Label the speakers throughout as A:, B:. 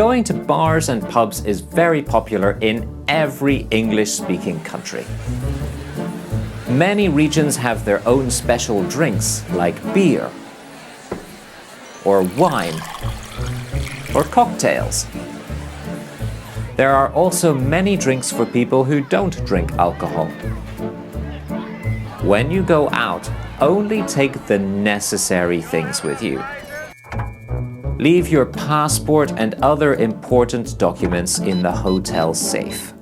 A: Going to bars and pubs is very popular in every English-speaking country. Many regions have their own special drinks, like beer, or wine, or cocktails. There are also many drinks for people who don't drink alcohol. When you go out, only take the necessary things with you. Leave your passport and other important documents in the hotel safe.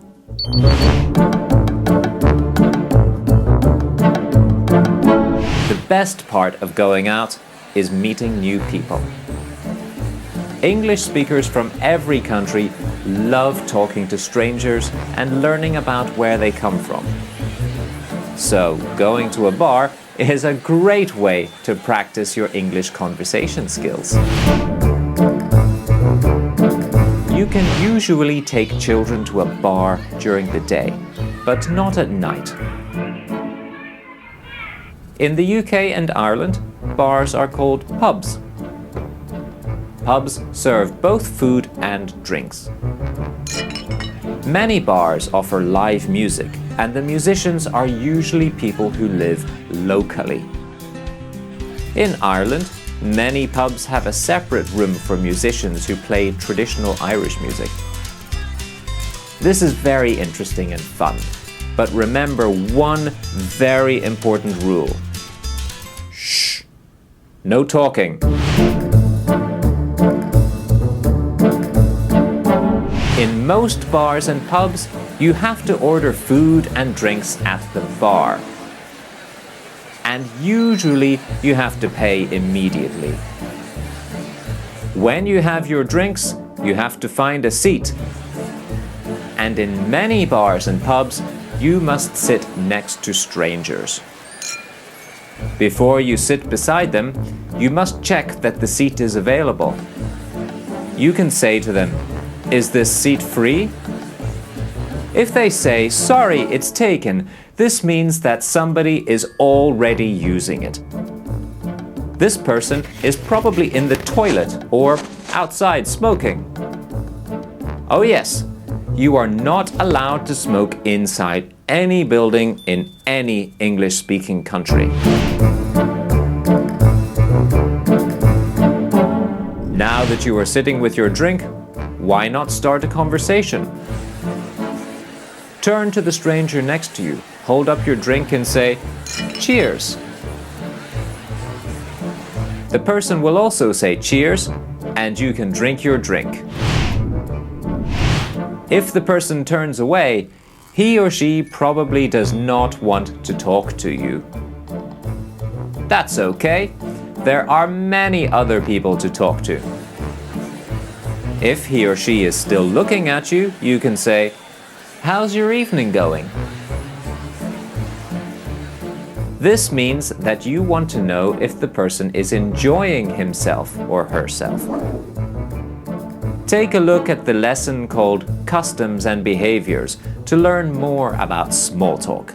A: The best part of going out is meeting new people. English speakers from every country love talking to strangers and learning about where they come from. So, going to a bar is a great way to practice your English conversation skills. You can usually take children to a bar during the day, but not at night. In the UK and Ireland, bars are called pubs. Pubs serve both food and drinks. Many bars offer live music, and the musicians are usually people who live locally. In Ireland, many pubs have a separate room for musicians who play traditional Irish music. This is very interesting and fun, but remember one very important rule. Shh! No talking. In most bars and pubs, you have to order food and drinks at the bar. And usually you have to pay immediately. When you have your drinks, you have to find a seat. And in many bars and pubs, you must sit next to strangers. Before you sit beside them, you must check that the seat is available. You can say to them, "Is this seat free?" If they say, "Sorry, it's taken," this means that somebody is already using it. This person is probably in the toilet or outside smoking. Oh yes, you are not allowed to smoke inside any building in any English-speaking country. Now that you are sitting with your drink, why not start a conversation? Turn to the stranger next to you, hold up your drink and say, "Cheers." The person will also say cheers, and you can drink your drink. If the person turns away, he or she probably does not want to talk to you. That's okay. There are many other people to talk to. If he or she is still looking at you, you can say, "How's your evening going?" This means that you want to know if the person is enjoying himself or herself. Take a look at the lesson called Customs and Behaviors to learn more about small talk.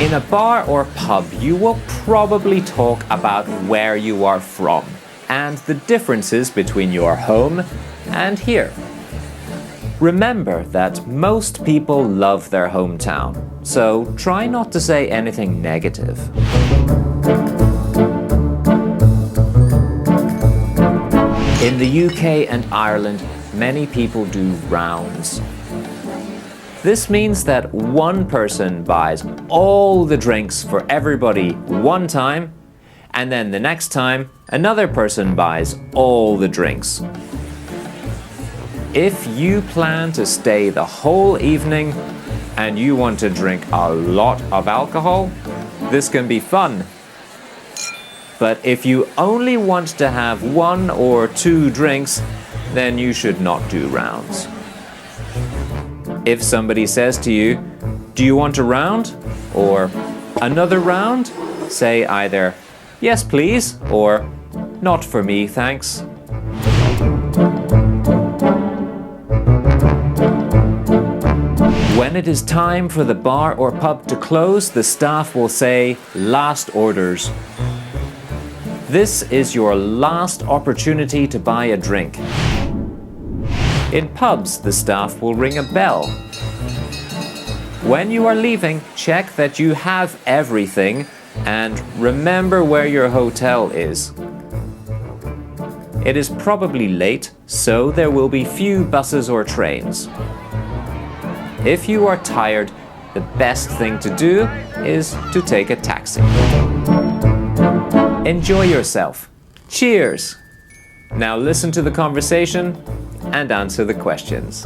A: In a bar or pub, you will probably talk about where you are from and the differences between your home and here. Remember that most people love their hometown, so try not to say anything negative. In the UK and Ireland, many people do rounds. This means that one person buys all the drinks for everybody one time, and then the next time, another person buys all the drinks. If you plan to stay the whole evening and you want to drink a lot of alcohol, this can be fun. But if you only want to have 1 or 2 drinks, then you should not do rounds. If somebody says to you, "Do you want a round?" or "Another round?" say either, "Yes, please," or "Not for me, thanks." When it is time for the bar or pub to close, the staff will say, "Last orders." This is your last opportunity to buy a drink. In pubs, the staff will ring a bell. When you are leaving, check that you have everything and remember where your hotel is. It is probably late, so there will be few buses or trains. If you are tired, the best thing to do is to take a taxi. Enjoy yourself. Cheers! Now listen to the conversation and answer the questions.